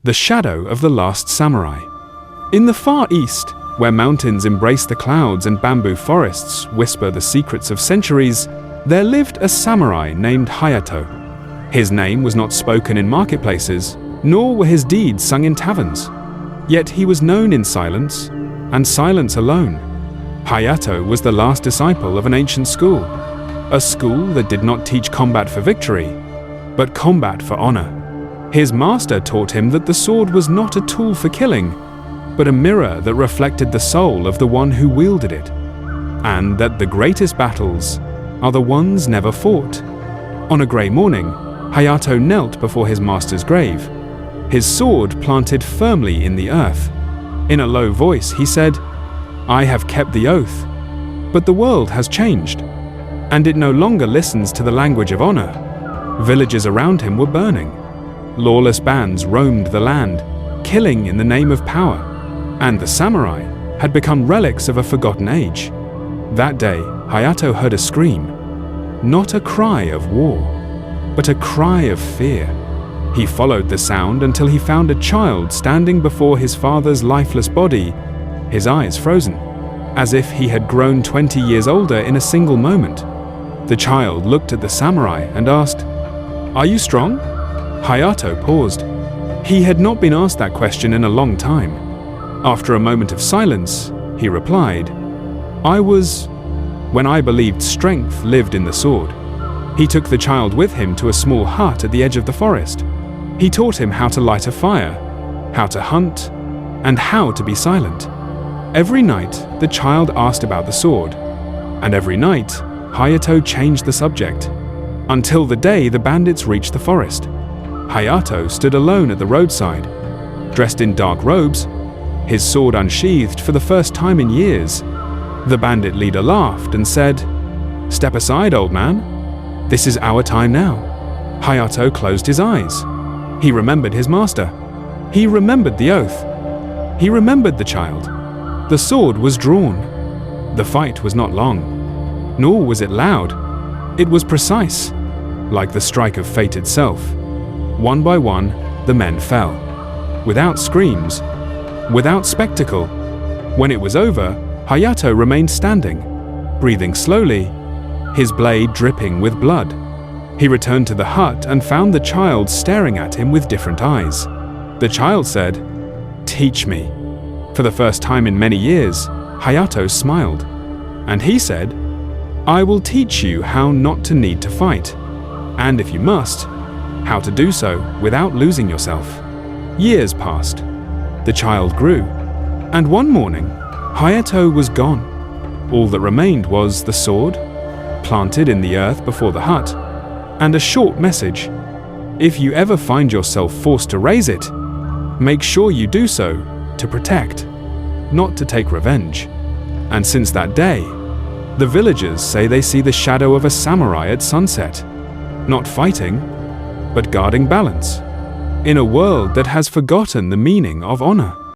The Shadow of the Last Samurai. In the Far East, where mountains embrace the clouds and bamboo forests whisper the secrets of centuries, there lived a samurai named Hayato. His name was not spoken in marketplaces, nor were his deeds sung in taverns. Yet he was known in silence, and silence alone. Hayato was the last disciple of an ancient school, a school that did not teach combat for victory, but combat for honor. His master taught him that the sword was not a tool for killing, but a mirror that reflected the soul of the one who wielded it, and that the greatest battles are the ones never fought. On a grey morning, Hayato knelt before his master's grave, his sword planted firmly in the earth. In a low voice, he said, "I have kept the oath, but the world has changed, and it no longer listens to the language of honor." Villages around him were burning. Lawless bands roamed the land, killing in the name of power, and the samurai had become relics of a forgotten age. That day, Hayato heard a scream, not a cry of war, but a cry of fear. He followed the sound until he found a child standing before his father's lifeless body, his eyes frozen, as if he had grown 20 years older in a single moment. The child looked at the samurai and asked, "Are you strong?" Hayato paused. He had not been asked that question in a long time. After a moment of silence, he replied, "I was when I believed strength lived in the sword." He took the child with him to a small hut at the edge of the forest. He taught him how to light a fire, how to hunt, and how to be silent. Every night, the child asked about the sword, and every night, Hayato changed the subject, until the day the bandits reached the forest. Hayato stood alone at the roadside, dressed in dark robes, his sword unsheathed for the first time in years. The bandit leader laughed and said, "Step aside, old man. This is our time now." Hayato closed his eyes. He remembered his master. He remembered the oath. He remembered the child. The sword was drawn. The fight was not long, nor was it loud. It was precise, like the strike of fate itself. One by one, the men fell, without screams, without spectacle. When it was over, Hayato remained standing, breathing slowly, his blade dripping with blood. He returned to the hut and found the child staring at him with different eyes. The child said, "Teach me." For the first time in many years, Hayato smiled, and he said, "I will teach you how not to need to fight, and if you must, how to do so without losing yourself." Years passed. The child grew, and one morning, Hayato was gone. All that remained was the sword, planted in the earth before the hut, and a short message. If you ever find yourself forced to raise it, make sure you do so to protect, not to take revenge. And since that day, the villagers say they see the shadow of a samurai at sunset, not fighting, but guarding balance, in a world that has forgotten the meaning of honor.